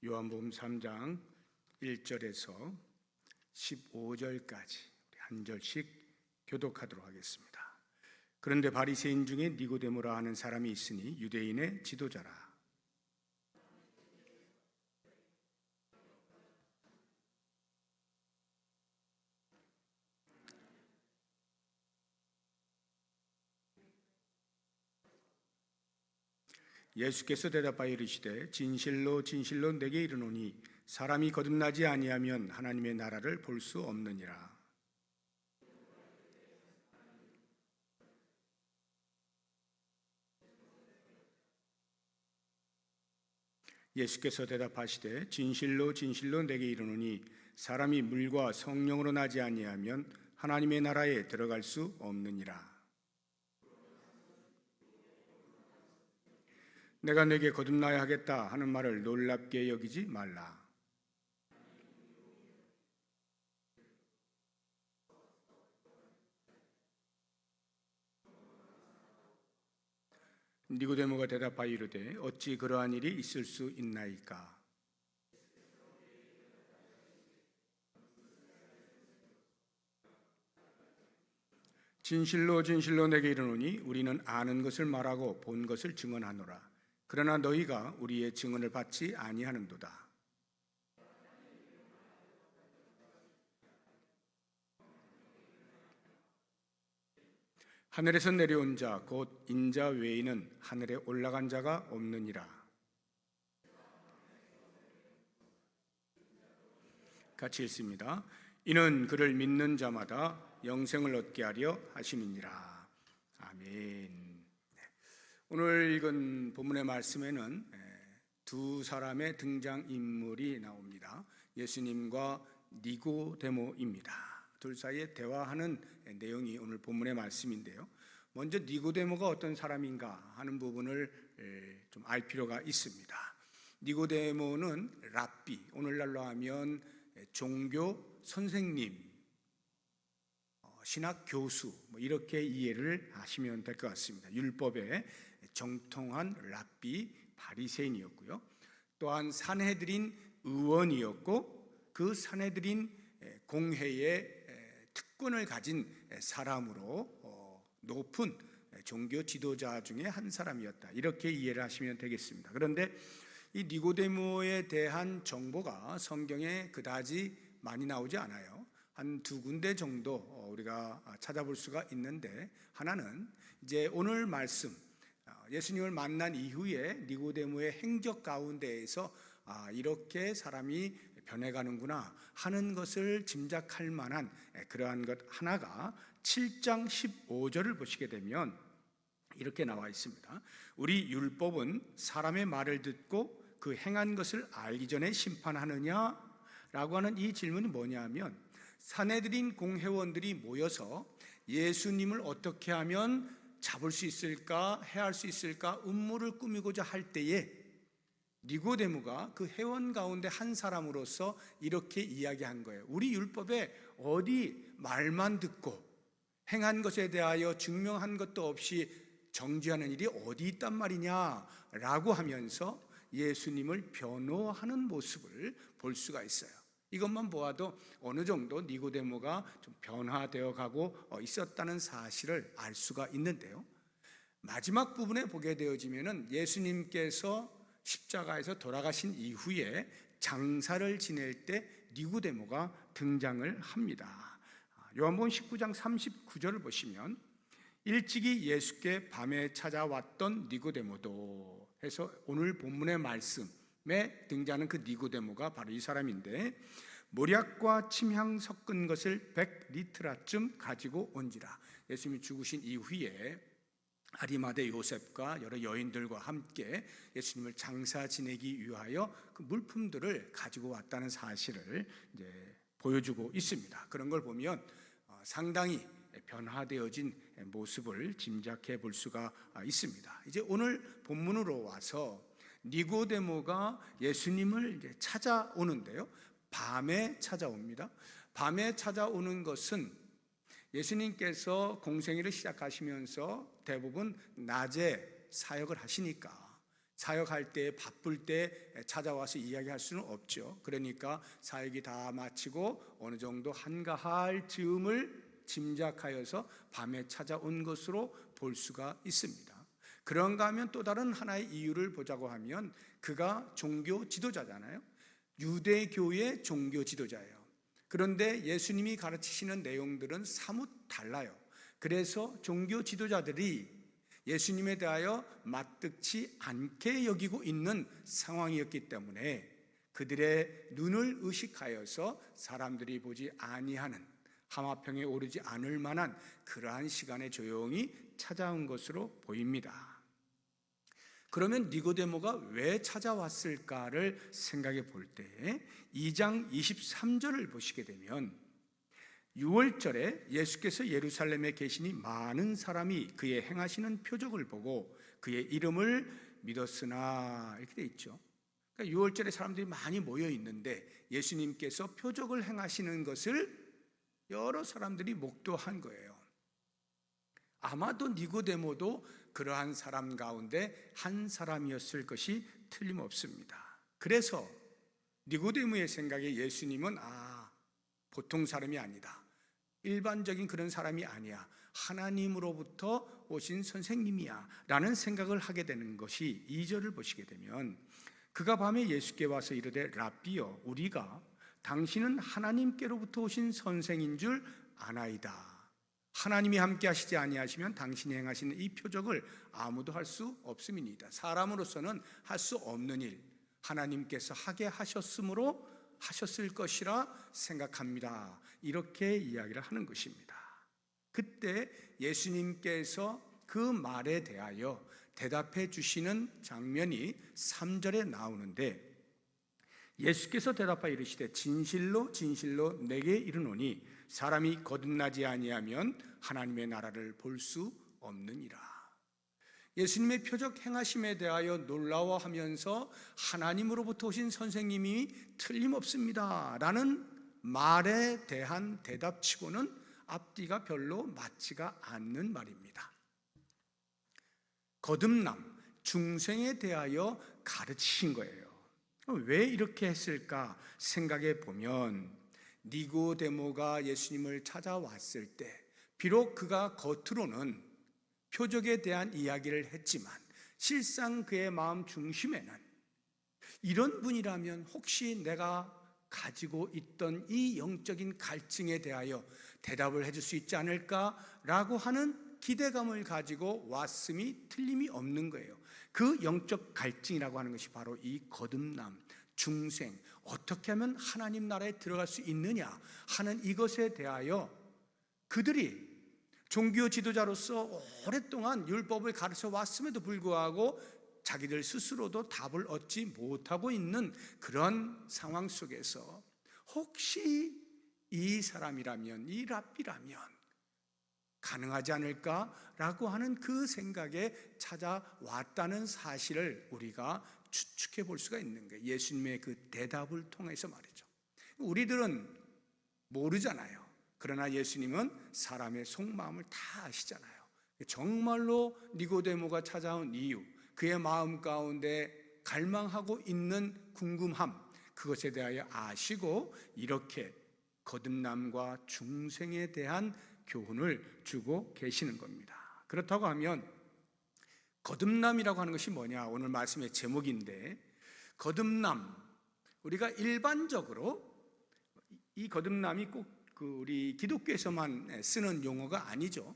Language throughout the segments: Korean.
요한복음 3장 1절에서 15절까지 한 절씩 교독하도록 하겠습니다. 그런데 바리새인 중에 니고데모라 하는 사람이 있으니 유대인의 지도자라. 예수께서 대답하여 이르시되 진실로 진실로 내게 이르노니 사람이 거듭나지 아니하면 하나님의 나라를 볼 수 없느니라. 예수께서 대답하시되 진실로 진실로 내게 이르노니 사람이 물과 성령으로 나지 아니하면 하나님의 나라에 들어갈 수 없느니라. 내가 내게 거듭나야 하겠다 하는 말을 놀랍게 여기지 말라. 니고데모가 대답하여 이르되 어찌 그러한 일이 있을 수 있나이까? 진실로 진실로 내게 이르노니 우리는 아는 것을 말하고 본 것을 증언하노라. 그러나 너희가 우리의 증언을 받지 아니하는도다. 하늘에서 내려온 자 곧 인자 외에는 하늘에 올라간 자가 없느니라. 같이 읽습니다. 이는 그를 믿는 자마다 영생을 얻게 하려 하심이니라. 아멘. 오늘 읽은 본문의 말씀에는 두 사람의 등장인물이 나옵니다. 예수님과 니고데모입니다. 둘 사이에 대화하는 내용이 오늘 본문의 말씀인데요. 먼저 니고데모가 어떤 사람인가 하는 부분을 좀 알 필요가 있습니다. 니고데모는 랍비, 오늘날로 하면 종교 선생님, 신학 교수 이렇게 이해를 하시면 될 것 같습니다. 율법의 정통한 랍비 바리새인이었고요. 또한 산헤드린 의원이었고 그 산헤드린 공회의 특권을 가진 사람으로 높은 종교 지도자 중에 한 사람이었다. 이렇게 이해를 하시면 되겠습니다. 그런데 이 니고데모에 대한 정보가 성경에 그다지 많이 나오지 않아요. 한 두 군데 정도 우리가 찾아볼 수가 있는데, 하나는 이제 오늘 말씀 예수님을 만난 이후에 니고데모의 행적 가운데에서 이렇게 사람이 변해가는구나 하는 것을 짐작할 만한 그러한 것 하나가 7장 15절을 보시게 되면 이렇게 나와 있습니다. 우리 율법은 사람의 말을 듣고 그 행한 것을 알기 전에 심판하느냐? 라고 하는 이 질문이 뭐냐면, 산헤드린 공회원들이 모여서 예수님을 어떻게 하면 잡을 수 있을까, 해할 수 있을까 음모를 꾸미고자 할 때에 니고데모가 그 회원 가운데 한 사람으로서 이렇게 이야기한 거예요. 우리 율법에 어디 말만 듣고 행한 것에 대하여 증명한 것도 없이 정죄하는 일이 어디 있단 말이냐 라고 하면서 예수님을 변호하는 모습을 볼 수가 있어요. 이것만 보아도 어느 정도 니고데모가 좀 변화되어 가고 있었다는 사실을 알 수가 있는데요. 마지막 부분에 보게 되어지면은 예수님께서 십자가에서 돌아가신 이후에 장사를 지낼 때 니고데모가 등장을 합니다. 요한복음 19장 39절을 보시면 일찍이 예수께 밤에 찾아왔던 니고데모도 해서 오늘 본문의 말씀에 등장하는 그 니고데모가 바로 이 사람인데, 모략과 침향 섞은 것을 100리트라쯤 가지고 온지라. 예수님이 죽으신 이후에 아리마대 요셉과 여러 여인들과 함께 예수님을 장사 지내기 위하여 그 물품들을 가지고 왔다는 사실을 이제 보여주고 있습니다. 그런 걸 보면 상당히 변화되어진 모습을 짐작해 볼 수가 있습니다. 이제 오늘 본문으로 와서 니고데모가 예수님을 이제 찾아오는데요. 밤에 찾아옵니다. 밤에 찾아오는 것은 예수님께서 공생애를 시작하시면서 대부분 낮에 사역을 하시니까 사역할 때 바쁠 때 찾아와서 이야기할 수는 없죠. 그러니까 사역이 다 마치고 어느 정도 한가할 즈음을 짐작하여서 밤에 찾아온 것으로 볼 수가 있습니다. 그런가 하면 또 다른 하나의 이유를 보자고 하면 그가 종교 지도자잖아요. 유대교의 종교 지도자예요. 그런데 예수님이 가르치시는 내용들은 사뭇 달라요. 그래서 종교 지도자들이 예수님에 대하여 마뜩치 않게 여기고 있는 상황이었기 때문에 그들의 눈을 의식하여서 사람들이 보지 아니하는, 하마평에 오르지 않을 만한 그러한 시간에 조용히 찾아온 것으로 보입니다. 그러면 니고데모가 왜 찾아왔을까를 생각해 볼 때 2장 23절을 보시게 되면 6월절에 예수께서 예루살렘에 계시니 많은 사람이 그의 행하시는 표적을 보고 그의 이름을 믿었으나, 이렇게 돼 있죠. 그러니까 6월절에 사람들이 많이 모여 있는데 예수님께서 표적을 행하시는 것을 여러 사람들이 목도한 거예요. 아마도 니고데모도 그러한 사람 가운데 한 사람이었을 것이 틀림없습니다. 그래서 니고데모의 생각에 예수님은 보통 사람이 아니다, 일반적인 그런 사람이 아니야, 하나님으로부터 오신 선생님이야 라는 생각을 하게 되는 것이 2절을 보시게 되면 그가 밤에 예수께 와서 이르되 랍비여 우리가 당신은 하나님께로부터 오신 선생인 줄 아나이다. 하나님이 함께 하시지 아니하시면 당신이 행하시는 이 표적을 아무도 할 수 없음이니이다. 사람으로서는 할 수 없는 일 하나님께서 하게 하셨으므로 하셨을 것이라 생각합니다. 이렇게 이야기를 하는 것입니다. 그때 예수님께서 그 말에 대하여 대답해 주시는 장면이 3절에 나오는데 예수께서 대답하여 이르시되 진실로 진실로 내게 이르노니 사람이 거듭나지 아니하면 하나님의 나라를 볼 수 없느니라. 예수님의 표적 행하심에 대하여 놀라워하면서 하나님으로부터 오신 선생님이 틀림없습니다 라는 말에 대한 대답치고는 앞뒤가 별로 맞지가 않는 말입니다. 거듭남, 중생에 대하여 가르치신 거예요. 왜 이렇게 했을까 생각해 보면 니고데모가 예수님을 찾아왔을 때 비록 그가 겉으로는 표적에 대한 이야기를 했지만 실상 그의 마음 중심에는 이런 분이라면 혹시 내가 가지고 있던 이 영적인 갈증에 대하여 대답을 해줄 수 있지 않을까라고 하는 기대감을 가지고 왔음이 틀림이 없는 거예요. 그 영적 갈증이라고 하는 것이 바로 이 거듭남, 중생, 어떻게 하면 하나님 나라에 들어갈 수 있느냐 하는 이것에 대하여 그들이 종교 지도자로서 오랫동안 율법을 가르쳐 왔음에도 불구하고 자기들 스스로도 답을 얻지 못하고 있는 그런 상황 속에서 혹시 이 사람이라면, 이 랍비라면 가능하지 않을까라고 하는 그 생각에 찾아왔다는 사실을 우리가 추측해 볼 수가 있는 거예요. 예수님의 그 대답을 통해서 말이죠. 우리들은 모르잖아요. 그러나 예수님은 사람의 속마음을 다 아시잖아요. 정말로 니고데모가 찾아온 이유, 그의 마음 가운데 갈망하고 있는 궁금함, 그것에 대하여 아시고 이렇게 거듭남과 중생에 대한 교훈을 주고 계시는 겁니다. 그렇다고 하면 거듭남이라고 하는 것이 뭐냐? 오늘 말씀의 제목인데, 거듭남, 우리가 일반적으로 이 거듭남이 꼭 우리 기독교에서만 쓰는 용어가 아니죠.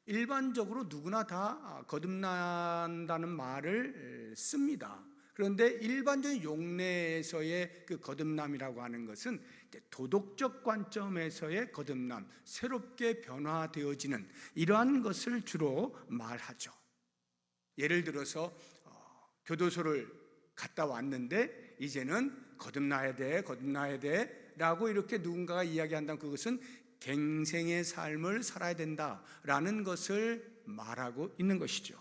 일반적으로 누구나 다 거듭난다는 말을 씁니다. 그런데 일반적인 용례에서의 그 거듭남이라고 하는 것은 도덕적 관점에서의 거듭남, 새롭게 변화되어지는 이러한 것을 주로 말하죠. 예를 들어서 교도소를 갔다 왔는데 이제는 거듭나야 돼 라고 이렇게 누군가가 이야기한다면 그것은 갱생의 삶을 살아야 된다라는 것을 말하고 있는 것이죠.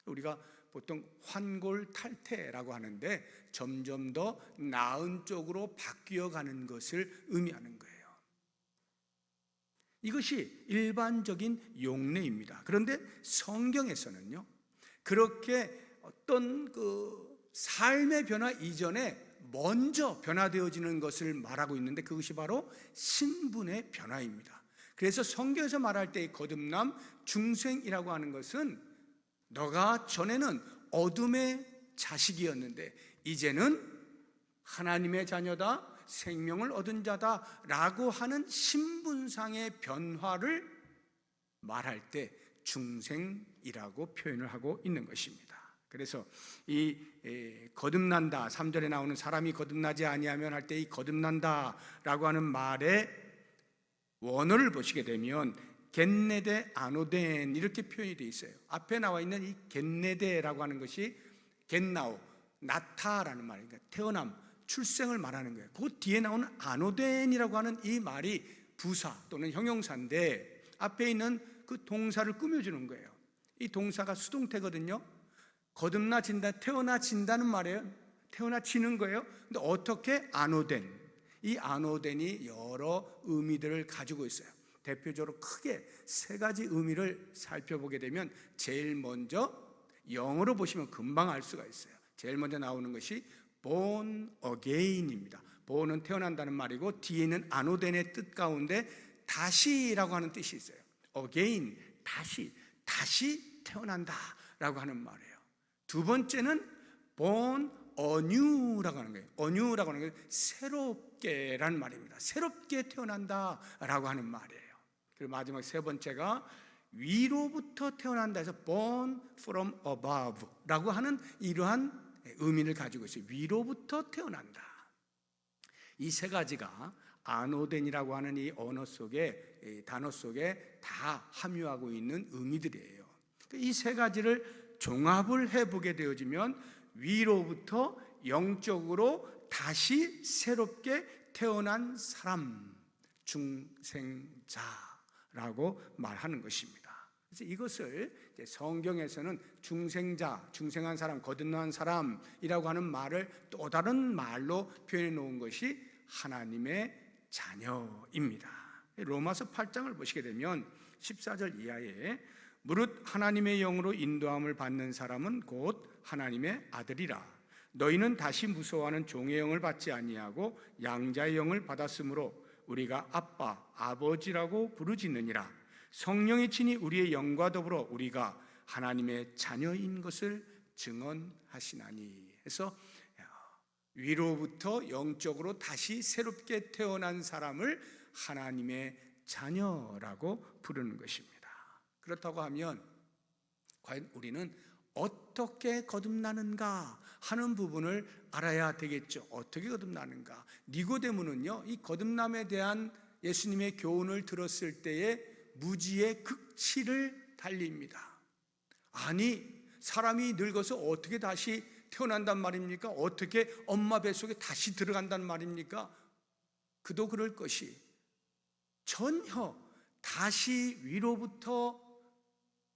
우리가 보통 환골탈태라고 하는데 점점 더 나은 쪽으로 바뀌어가는 것을 의미하는 거예요. 이것이 일반적인 용례입니다. 그런데 성경에서는요, 그렇게 어떤 그 삶의 변화 이전에 먼저 변화되어지는 것을 말하고 있는데, 그것이 바로 신분의 변화입니다. 그래서 성경에서 말할 때 이 거듭남, 중생이라고 하는 것은 너가 전에는 어둠의 자식이었는데 이제는 하나님의 자녀다, 생명을 얻은 자다라고 하는 신분상의 변화를 말할 때 중생이라고 표현을 하고 있는 것입니다. 그래서 이 거듭난다, 3절에 나오는 사람이 거듭나지 아니하면 할 때 이 거듭난다라고 하는 말의 원어를 보시게 되면 겟네데 아노덴 이렇게 표현이 되어 있어요. 앞에 나와 있는 이 겟네데라고 하는 것이 겟나오, 나타라는 말이니까 태어남, 출생을 말하는 거예요. 그 뒤에 나오는 아노덴이라고 하는 이 말이 부사 또는 형용사인데 앞에 있는 그 동사를 꾸며주는 거예요. 이 동사가 수동태거든요. 거듭나진다, 태어나진다는 말이에요. 태어나지는 거예요. 근데 어떻게? 아노덴. 이 아노덴이 여러 의미들을 가지고 있어요. 대표적으로 크게 세 가지 의미를 살펴보게 되면 제일 먼저 영어로 보시면 금방 알 수가 있어요. 제일 먼저 나오는 것이 born again입니다. born은 태어난다는 말이고 뒤에 있는 아노덴의 뜻 가운데 다시라고 하는 뜻이 있어요. again, 다시 태어난다라고 하는 말이에요. 두 번째는 born anew라고 하는 거예요. anew라고 하는 건 새롭게라는 말입니다. 새롭게 태어난다라고 하는 말이에요. 그리고 마지막 세 번째가 위로부터 태어난다 해서 born from above라고 하는 이러한 의미를 가지고 있어요. 위로부터 태어난다. 이 세 가지가 아노덴이라고 하는 이 언어 속에, 이 단어 속에 다 함유하고 있는 의미들이에요. 이 세 가지를 종합을 해보게 되어지면 위로부터 영적으로 다시 새롭게 태어난 사람, 중생자라고 말하는 것입니다. 그래서 이것을 성경에서는 중생자, 중생한 사람, 거듭난 사람이라고 하는 말을 또 다른 말로 표현해 놓은 것이 하나님의 자녀입니다. 로마서 8장을 보시게 되면 14절 이하에 무릇 하나님의 영으로 인도함을 받는 사람은 곧 하나님의 아들이라. 너희는 다시 무서워하는 종의 영을 받지 아니하고 양자의 영을 받았으므로 우리가 아빠, 아버지라고 부르짖느니라. 성령의 친히 우리의 영과 더불어 우리가 하나님의 자녀인 것을 증언하시나니. 해서 위로부터 영적으로 다시 새롭게 태어난 사람을 하나님의 자녀라고 부르는 것입니다. 그렇다고 하면 과연 우리는 어떻게 거듭나는가 하는 부분을 알아야 되겠죠. 어떻게 거듭나는가? 니고데모는요, 이 거듭남에 대한 예수님의 교훈을 들었을 때에 무지의 극치를 달립니다. 아니, 사람이 늙어서 어떻게 다시 태어난단 말입니까? 어떻게 엄마 뱃속에 다시 들어간단 말입니까? 그도 그럴 것이 전혀 다시 위로부터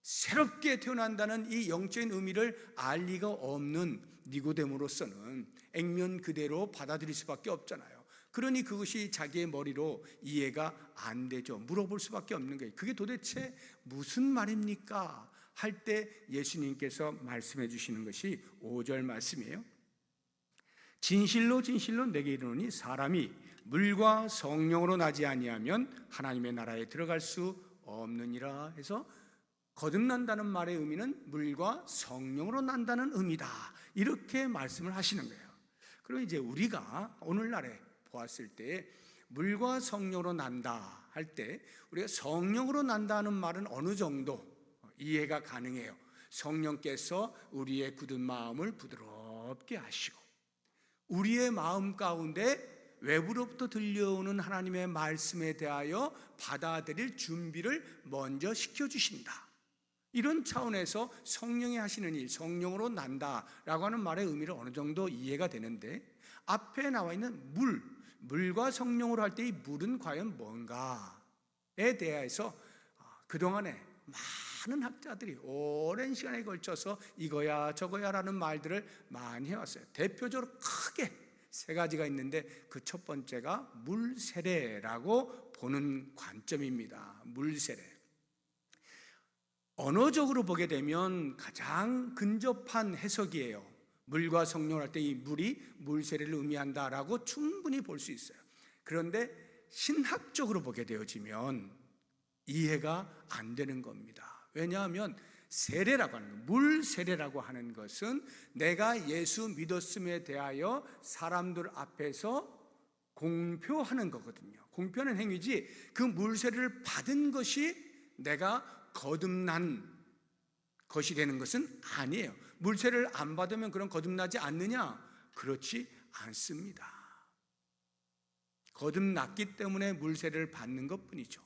새롭게 태어난다는 이 영적인 의미를 알 리가 없는 니고데모로서는 액면 그대로 받아들일 수밖에 없잖아요. 그러니 그것이 자기의 머리로 이해가 안 되죠. 물어볼 수밖에 없는 거예요. 그게 도대체 무슨 말입니까? 할 때 예수님께서 말씀해 주시는 것이 5절 말씀이에요. 진실로 진실로 내게 이르노니 사람이 물과 성령으로 나지 아니하면 하나님의 나라에 들어갈 수 없느니라. 해서 거듭난다는 말의 의미는 물과 성령으로 난다는 의미다, 이렇게 말씀을 하시는 거예요. 그리고 이제 우리가 오늘날에 보았을 때 물과 성령으로 난다 할 때 우리가 성령으로 난다는 말은 어느 정도 이해가 가능해요. 성령께서 우리의 굳은 마음을 부드럽게 하시고 우리의 마음 가운데 외부로부터 들려오는 하나님의 말씀에 대하여 받아들일 준비를 먼저 시켜주신다. 이런 차원에서 성령이 하시는 일, 성령으로 난다라고 하는 말의 의미를 어느 정도 이해가 되는데, 앞에 나와 있는 물과 성령으로 할 때 이 물은 과연 뭔가에 대해서 그동안에 많은 학자들이 오랜 시간에 걸쳐서 이거야 저거야 라는 말들을 많이 해왔어요. 대표적으로 크게 세 가지가 있는데 그 첫 번째가 물세례라고 보는 관점입니다. 물세례. 언어적으로 보게 되면 가장 근접한 해석이에요. 물과 성령을 할 때 이 물이 물세례를 의미한다라고 충분히 볼 수 있어요. 그런데 신학적으로 보게 되어지면 이해가 안 되는 겁니다. 왜냐하면 세례라고 하는 것, 물 세례라고 하는 것은 내가 예수 믿었음에 대하여 사람들 앞에서 공표하는 거거든요. 공표하는 행위지, 그 물 세례를 받은 것이 내가 거듭난 것이 되는 것은 아니에요. 물 세례를 안 받으면 그럼 거듭나지 않느냐? 그렇지 않습니다. 거듭났기 때문에 물 세례를 받는 것뿐이죠.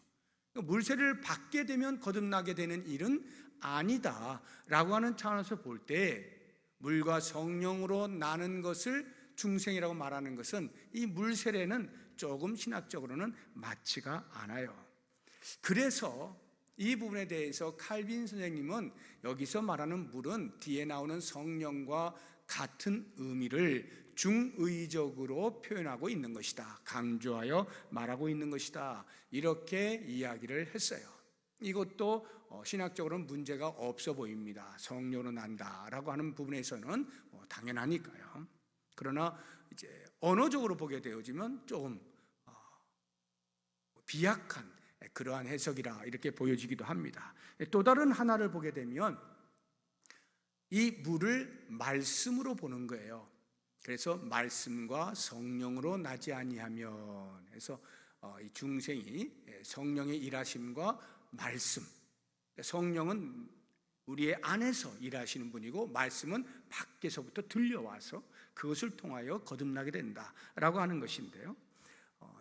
물 세례를 받게 되면 거듭나게 되는 일은 아니다라고 하는 차원에서 볼 때 물과 성령으로 나는 것을 중생이라고 말하는 것은 이 물 세례는 조금 신학적으로는 맞지가 않아요. 그래서 이 부분에 대해서 칼빈 선생님은 여기서 말하는 물은 뒤에 나오는 성령과 같은 의미를 중의적으로 표현하고 있는 것이다, 강조하여 말하고 있는 것이다, 이렇게 이야기를 했어요. 이것도 신학적으로는 문제가 없어 보입니다. 성령으로 난다라고 하는 부분에서는 당연하니까요. 그러나 이제 언어적으로 보게 되어지면 조금 비약한 그러한 해석이라 이렇게 보여지기도 합니다. 또 다른 하나를 보게 되면 이 물을 말씀으로 보는 거예요. 그래서 말씀과 성령으로 나지 아니하면, 해서 이 중생이 성령의 일하심과 말씀, 성령은 우리의 안에서 일하시는 분이고 말씀은 밖에서부터 들려와서 그것을 통하여 거듭나게 된다라고 하는 것인데요,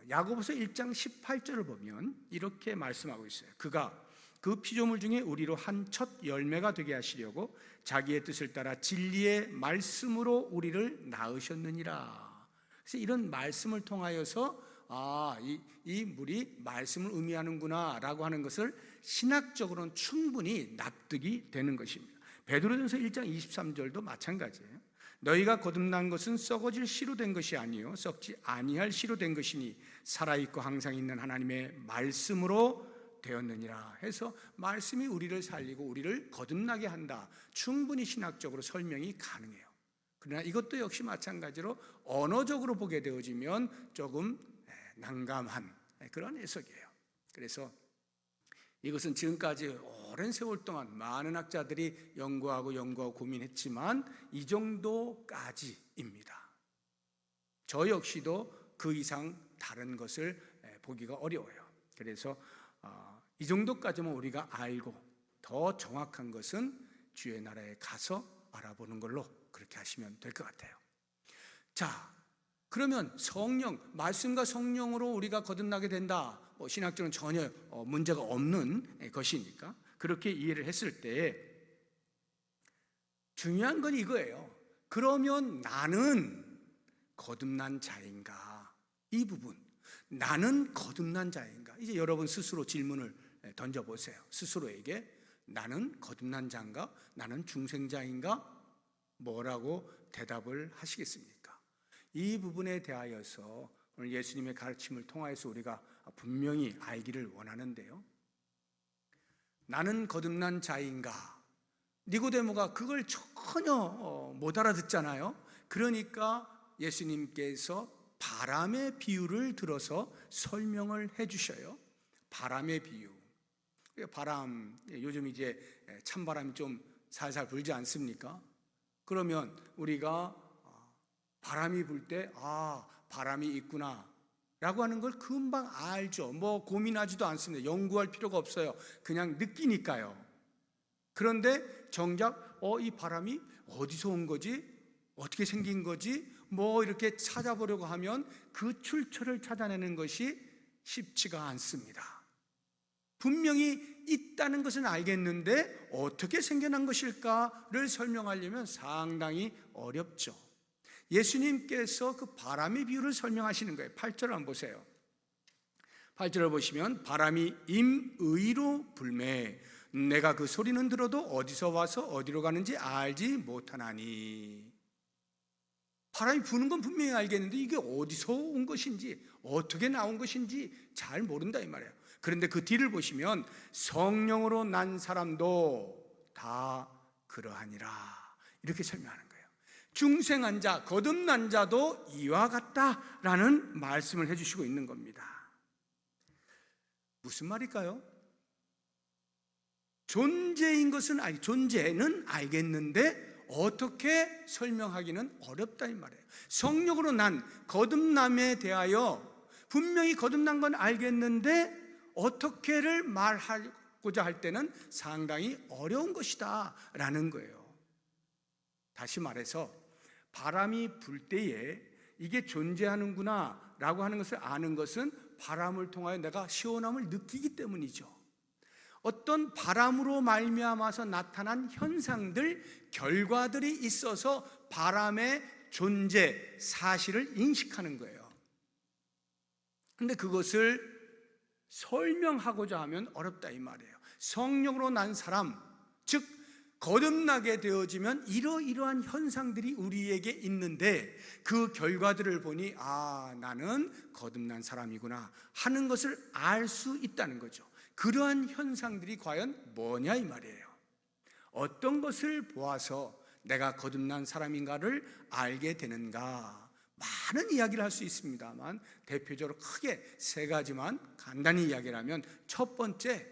야고보서 1장 18절을 보면 이렇게 말씀하고 있어요. 그가 그 피조물 중에 우리로 한 첫 열매가 되게 하시려고 자기의 뜻을 따라 진리의 말씀으로 우리를 낳으셨느니라. 그래서 이런 말씀을 통하여서 이 물이 말씀을 의미하는구나 라고 하는 것을 신학적으로는 충분히 납득이 되는 것입니다. 베드로전서 1장 23절도 마찬가지예요. 너희가 거듭난 것은 썩어질 씨로 된 것이 아니요 썩지 아니할 씨로 된 것이니 살아있고 항상 있는 하나님의 말씀으로 되었느니라 해서 말씀이 우리를 살리고 우리를 거듭나게 한다, 충분히 신학적으로 설명이 가능해요. 그러나 이것도 역시 마찬가지로 언어적으로 보게 되어지면 조금 난감한 그런 해석이에요. 그래서 이것은 지금까지 오랜 세월 동안 많은 학자들이 연구하고 고민했지만 이 정도까지입니다. 저 역시도 그 이상 다른 것을 보기가 어려워요. 그래서 이 정도까지만 우리가 알고 더 정확한 것은 주의 나라에 가서 알아보는 걸로 그렇게 하시면 될 것 같아요. 자, 그러면 성령, 말씀과 성령으로 우리가 거듭나게 된다, 신학적으로는 전혀 문제가 없는 것이니까 그렇게 이해를 했을 때 중요한 건 이거예요. 그러면 나는 거듭난 자인가? 이 부분, 나는 거듭난 자인가? 이제 여러분 스스로 질문을 던져보세요. 스스로에게 나는 거듭난 자인가? 나는 중생자인가? 뭐라고 대답을 하시겠습니까? 이 부분에 대하여서 오늘 예수님의 가르침을 통하여서 우리가 분명히 알기를 원하는데요, 나는 거듭난 자인가? 니고데모가 그걸 전혀 못 알아듣잖아요. 그러니까 예수님께서 바람의 비유를 들어서 설명을 해주셔요. 바람의 비유. 바람, 요즘 이제 찬바람이 좀 살살 불지 않습니까? 그러면 우리가 바람이 불 때 바람이 있구나 라고 하는 걸 금방 알죠. 뭐 고민하지도 않습니다. 연구할 필요가 없어요. 그냥 느끼니까요. 그런데 정작 이 바람이 어디서 온 거지? 어떻게 생긴 거지? 뭐 이렇게 찾아보려고 하면 그 출처를 찾아내는 것이 쉽지가 않습니다. 분명히 있다는 것은 알겠는데 어떻게 생겨난 것일까를 설명하려면 상당히 어렵죠. 예수님께서 그 바람의 비유를 설명하시는 거예요. 8절을 한번 보세요. 8절을 보시면 바람이 임의로 불매 내가 그 소리는 들어도 어디서 와서 어디로 가는지 알지 못하나니. 바람이 부는 건 분명히 알겠는데 이게 어디서 온 것인지 어떻게 나온 것인지 잘 모른다 이 말이에요. 그런데 그 뒤를 보시면 성령으로 난 사람도 다 그러하니라 이렇게 설명하는 거예요. 중생한 자, 거듭난 자도 이와 같다라는 말씀을 해주시고 있는 겁니다. 무슨 말일까요? 존재는 알겠는데 어떻게 설명하기는 어렵다 이 말이에요. 성령으로 난 거듭남에 대하여 분명히 거듭난 건 알겠는데 어떻게를 말하고자 할 때는 상당히 어려운 것이다 라는 거예요. 다시 말해서 바람이 불 때에 이게 존재하는구나 라고 하는 것을 아는 것은 바람을 통하여 내가 시원함을 느끼기 때문이죠. 어떤 바람으로 말미암아서 나타난 현상들, 결과들이 있어서 바람의 존재, 사실을 인식하는 거예요. 그런데 그것을 설명하고자 하면 어렵다 이 말이에요. 성령으로 난 사람, 즉 거듭나게 되어지면 이러이러한 현상들이 우리에게 있는데 그 결과들을 보니 나는 거듭난 사람이구나 하는 것을 알 수 있다는 거죠. 그러한 현상들이 과연 뭐냐 이 말이에요. 어떤 것을 보아서 내가 거듭난 사람인가를 알게 되는가, 많은 이야기를 할 수 있습니다만 대표적으로 크게 세 가지만 간단히 이야기를 하면, 첫 번째,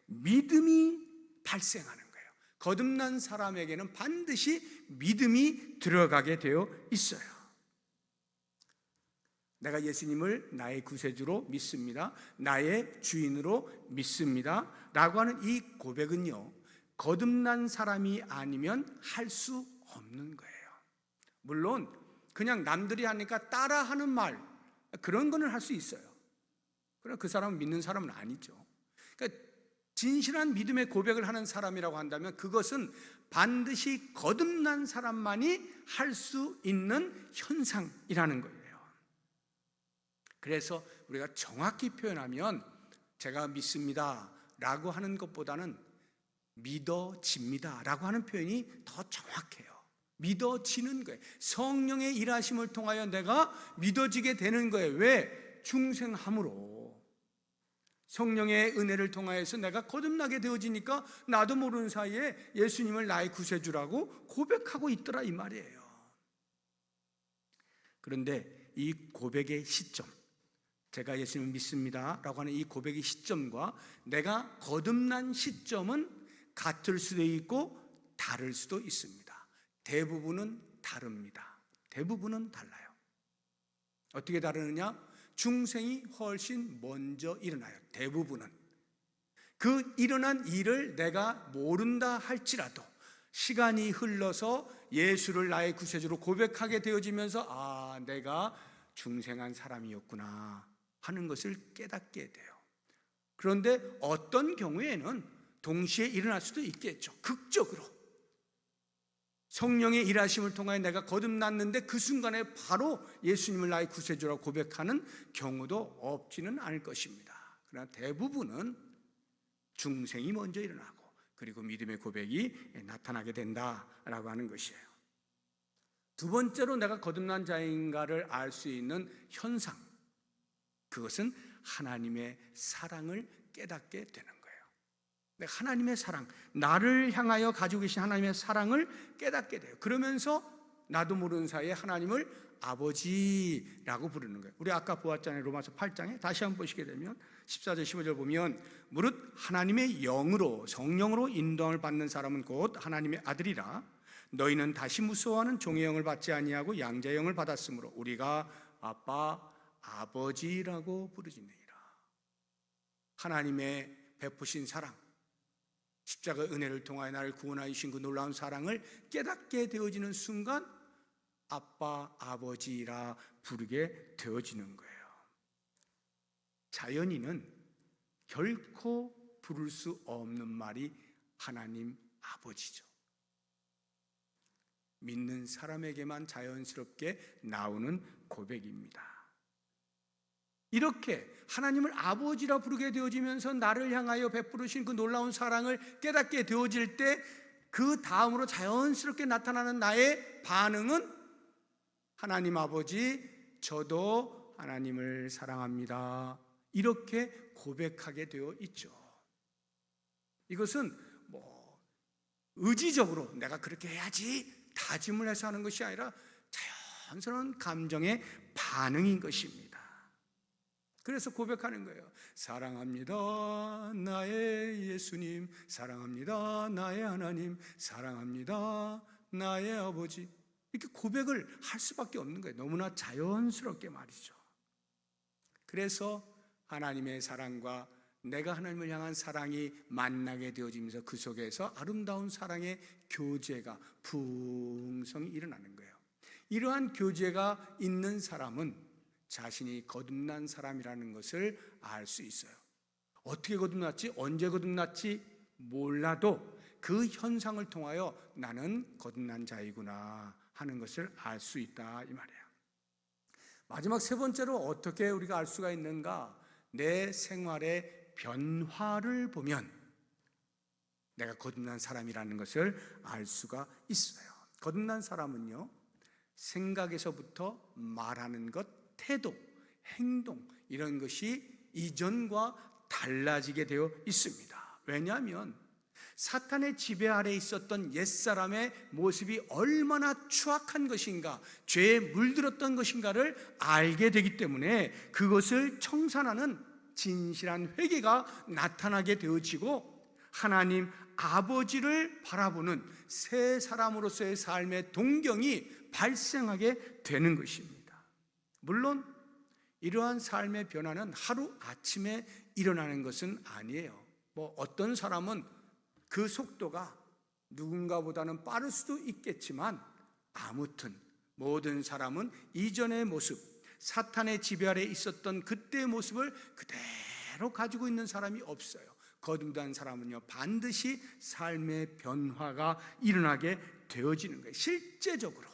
믿음이 발생하는 거예요. 거듭난 사람에게는 반드시 믿음이 들어가게 되어 있어요. 내가 예수님을 나의 구세주로 믿습니다, 나의 주인으로 믿습니다 라고 하는 이 고백은요, 거듭난 사람이 아니면 할 수 없는 거예요. 물론 그냥 남들이 하니까 따라하는 말, 그런 거는 할 수 있어요. 그러나 그 사람은 믿는 사람은 아니죠. 그러니까 진실한 믿음의 고백을 하는 사람이라고 한다면 그것은 반드시 거듭난 사람만이 할 수 있는 현상이라는 거예요. 그래서 우리가 정확히 표현하면 제가 믿습니다 라고 하는 것보다는 믿어집니다 라고 하는 표현이 더 정확해요. 믿어지는 거예요. 성령의 일하심을 통하여 내가 믿어지게 되는 거예요. 왜? 중생함으로 성령의 은혜를 통하여서 내가 거듭나게 되어지니까 나도 모르는 사이에 예수님을 나의 구세주라고 고백하고 있더라 이 말이에요. 그런데 이 고백의 시점, 제가 예수님을 믿습니다 라고 하는 이 고백의 시점과 내가 거듭난 시점은 같을 수도 있고 다를 수도 있습니다. 대부분은 다릅니다. 대부분은 달라요. 어떻게 다르느냐? 중생이 훨씬 먼저 일어나요. 대부분은. 그 일어난 일을 내가 모른다 할지라도 시간이 흘러서 예수를 나의 구세주로 고백하게 되어지면서 내가 중생한 사람이었구나 하는 것을 깨닫게 돼요. 그런데 어떤 경우에는 동시에 일어날 수도 있겠죠. 극적으로 성령의 일하심을 통하여 내가 거듭났는데 그 순간에 바로 예수님을 나의 구세주라고 고백하는 경우도 없지는 않을 것입니다. 그러나 대부분은 중생이 먼저 일어나고 그리고 믿음의 고백이 나타나게 된다라고 하는 것이에요. 두 번째로 내가 거듭난 자인가를 알 수 있는 현상, 그것은 하나님의 사랑을 깨닫게 되는 거예요. 하나님의 사랑, 나를 향하여 가지고 계신 하나님의 사랑을 깨닫게 돼요. 그러면서 나도 모르는 사이에 하나님을 아버지라고 부르는 거예요. 우리 아까 보았잖아요. 로마서 8장에 다시 한번 보시게 되면 14절 15절 보면, 무릇 하나님의 영으로 성령으로 인도함을 받는 사람은 곧 하나님의 아들이라. 너희는 다시 무서워하는 종의 영을 받지 아니하고 양자의 영을 받았으므로 우리가 아빠 아버지라고 부르짖느니라. 하나님의 베푸신 사랑, 십자가 은혜를 통하여 나를 구원하여 주신 그 놀라운 사랑을 깨닫게 되어지는 순간 아빠 아버지라 부르게 되어지는 거예요. 자연인은 결코 부를 수 없는 말이 하나님 아버지죠. 믿는 사람에게만 자연스럽게 나오는 고백입니다. 이렇게 하나님을 아버지라 부르게 되어지면서 나를 향하여 베푸르신 그 놀라운 사랑을 깨닫게 되어질 때 그 다음으로 자연스럽게 나타나는 나의 반응은, 하나님 아버지, 저도 하나님을 사랑합니다. 이렇게 고백하게 되어 있죠. 이것은 의지적으로 내가 그렇게 해야지 다짐을 해서 하는 것이 아니라 자연스러운 감정의 반응인 것입니다. 그래서 고백하는 거예요. 사랑합니다 나의 예수님, 사랑합니다 나의 하나님, 사랑합니다 나의 아버지. 이렇게 고백을 할 수밖에 없는 거예요. 너무나 자연스럽게 말이죠. 그래서 하나님의 사랑과 내가 하나님을 향한 사랑이 만나게 되어지면서 그 속에서 아름다운 사랑의 교제가 풍성히 일어나는 거예요. 이러한 교제가 있는 사람은 자신이 거듭난 사람이라는 것을 알 수 있어요. 어떻게 거듭났지? 언제 거듭났지? 몰라도 그 현상을 통하여 나는 거듭난 자이구나 하는 것을 알 수 있다 이 말이에요. 마지막 세 번째로 어떻게 우리가 알 수가 있는가? 내 생활의 변화를 보면 내가 거듭난 사람이라는 것을 알 수가 있어요. 거듭난 사람은요, 생각에서부터 말하는 것, 태도, 행동 이런 것이 이전과 달라지게 되어 있습니다. 왜냐하면 사탄의 지배 아래 있었던 옛사람의 모습이 얼마나 추악한 것인가, 죄에 물들었던 것인가를 알게 되기 때문에 그것을 청산하는 진실한 회개가 나타나게 되어지고 하나님 아버지를 바라보는 새 사람으로서의 삶의 동경이 발생하게 되는 것입니다. 물론 이러한 삶의 변화는 하루 아침에 일어나는 것은 아니에요. 어떤 사람은 그 속도가 누군가보다는 빠를 수도 있겠지만 아무튼 모든 사람은 이전의 모습, 사탄의 지배 아래 있었던 그때의 모습을 그대로 가지고 있는 사람이 없어요. 거듭난 사람은요, 반드시 삶의 변화가 일어나게 되어지는 거예요. 실제적으로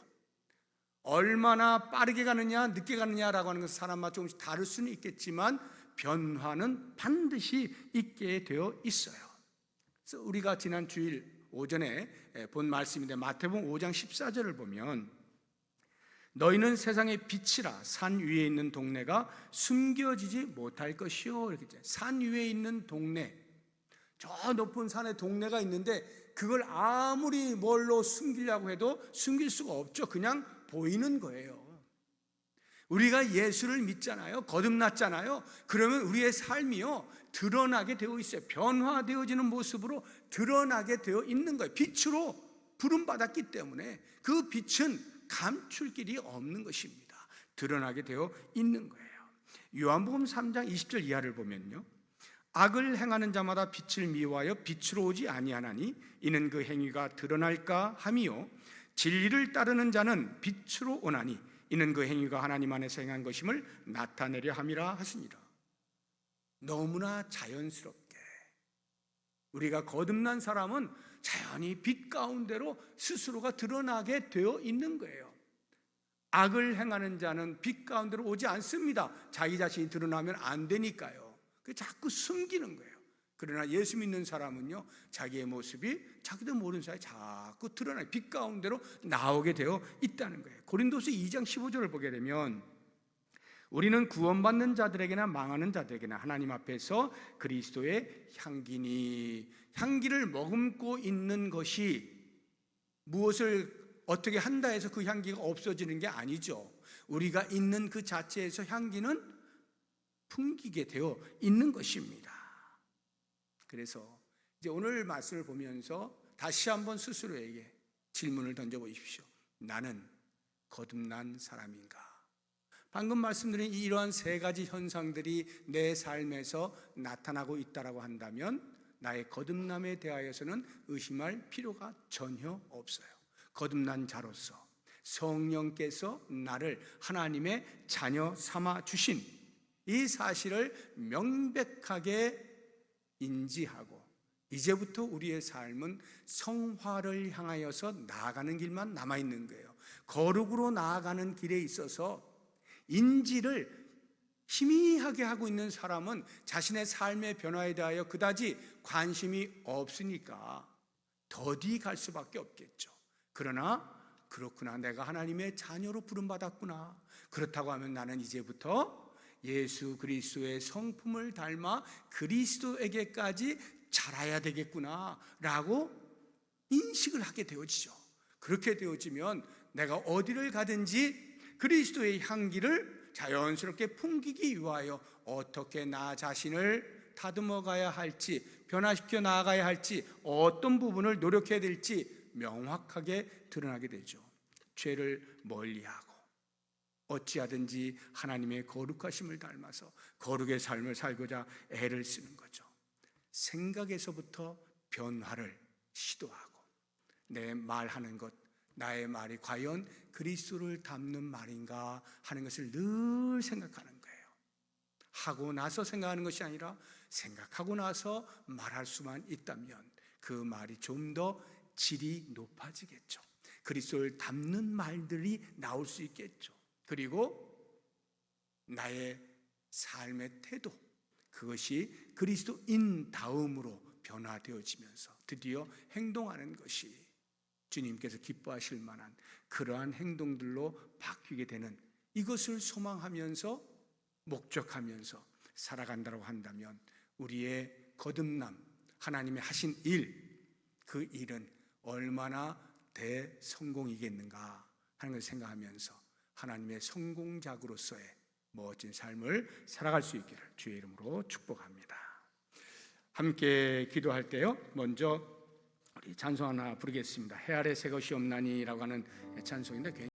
얼마나 빠르게 가느냐 늦게 가느냐라고 하는 것은 사람마다 조금씩 다를 수는 있겠지만 변화는 반드시 있게 되어 있어요. 그래서 우리가 지난 주일 오전에 본 말씀인데 마태복음 5장 14절을 보면 너희는 세상의 빛이라 산 위에 있는 동네가 숨겨지지 못할 것이요. 이렇게 산 위에 있는 동네, 저 높은 산에 동네가 있는데 그걸 아무리 뭘로 숨기려고 해도 숨길 수가 없죠. 그냥 보이는 거예요. 우리가 예수를 믿잖아요. 거듭났잖아요. 그러면 우리의 삶이요 드러나게 되어 있어요. 변화되어지는 모습으로 드러나게 되어 있는 거예요. 빛으로 부름받았기 때문에 그 빛은 감출 길이 없는 것입니다. 드러나게 되어 있는 거예요. 요한복음 3장 20절 이하를 보면요, 악을 행하는 자마다 빛을 미워하여 빛으로 오지 아니하나니 이는 그 행위가 드러날까 함이요 진리를 따르는 자는 빛으로 오나니 이는 그 행위가 하나님 안에서 행한 것임을 나타내려 함이라 하시니라. 너무나 자연스럽게 우리가 거듭난 사람은 자연히 빛 가운데로 스스로가 드러나게 되어 있는 거예요. 악을 행하는 자는 빛 가운데로 오지 않습니다. 자기 자신이 드러나면 안 되니까요. 자꾸 숨기는 거예요. 그러나 예수 믿는 사람은요, 자기의 모습이 자기도 모르는 사이에 자꾸 드러나요. 빛 가운데로 나오게 되어 있다는 거예요. 고린도서 2장 15절을 보게 되면 우리는 구원받는 자들에게나 망하는 자들에게나 하나님 앞에서 그리스도의 향기니, 향기를 머금고 있는 것이 무엇을 어떻게 한다 해서 그 향기가 없어지는 게 아니죠. 우리가 있는 그 자체에서 향기는 풍기게 되어 있는 것입니다. 그래서 이제 오늘 말씀을 보면서 다시 한번 스스로에게 질문을 던져보십시오. 나는 거듭난 사람인가? 방금 말씀드린 이러한 세 가지 현상들이 내 삶에서 나타나고 있다고 한다면 나의 거듭남에 대하여서는 의심할 필요가 전혀 없어요. 거듭난 자로서 성령께서 나를 하나님의 자녀 삼아 주신 이 사실을 명백하게 인지하고 이제부터 우리의 삶은 성화를 향하여서 나아가는 길만 남아있는 거예요. 거룩으로 나아가는 길에 있어서 인지를 희미하게 하고 있는 사람은 자신의 삶의 변화에 대하여 그다지 관심이 없으니까 더디 갈 수밖에 없겠죠. 그러나 그렇구나, 내가 하나님의 자녀로 부름받았구나, 그렇다고 하면 나는 이제부터 예수 그리스도의 성품을 닮아 그리스도에게까지 자라야 되겠구나라고 인식을 하게 되어지죠. 그렇게 되어지면 내가 어디를 가든지 그리스도의 향기를 자연스럽게 풍기기 위하여 어떻게 나 자신을 다듬어 가야 할지, 변화시켜 나아가야 할지, 어떤 부분을 노력해야 될지 명확하게 드러나게 되죠. 죄를 멀리하고 어찌하든지 하나님의 거룩하심을 닮아서 거룩의 삶을 살고자 애를 쓰는 거죠. 생각에서부터 변화를 시도하고 내 말하는 것, 나의 말이 과연 그리스도를 담는 말인가 하는 것을 늘 생각하는 거예요. 하고 나서 생각하는 것이 아니라 생각하고 나서 말할 수만 있다면 그 말이 좀 더 질이 높아지겠죠. 그리스도를 담는 말들이 나올 수 있겠죠. 그리고 나의 삶의 태도, 그것이 그리스도인 다음으로 변화되어지면서 드디어 행동하는 것이 주님께서 기뻐하실 만한 그러한 행동들로 바뀌게 되는, 이것을 소망하면서 목적하면서 살아간다고 한다면 우리의 거듭남, 하나님의 하신 일, 그 일은 얼마나 대성공이겠는가 하는 것을 생각하면서 하나님의 성공작으로서의 멋진 삶을 살아갈 수 있기를 주의 이름으로 축복합니다. 함께 기도할 때요, 먼저 우리 찬송 하나 부르겠습니다. 해 아래 새 것이 없나니라고 하는 찬송인데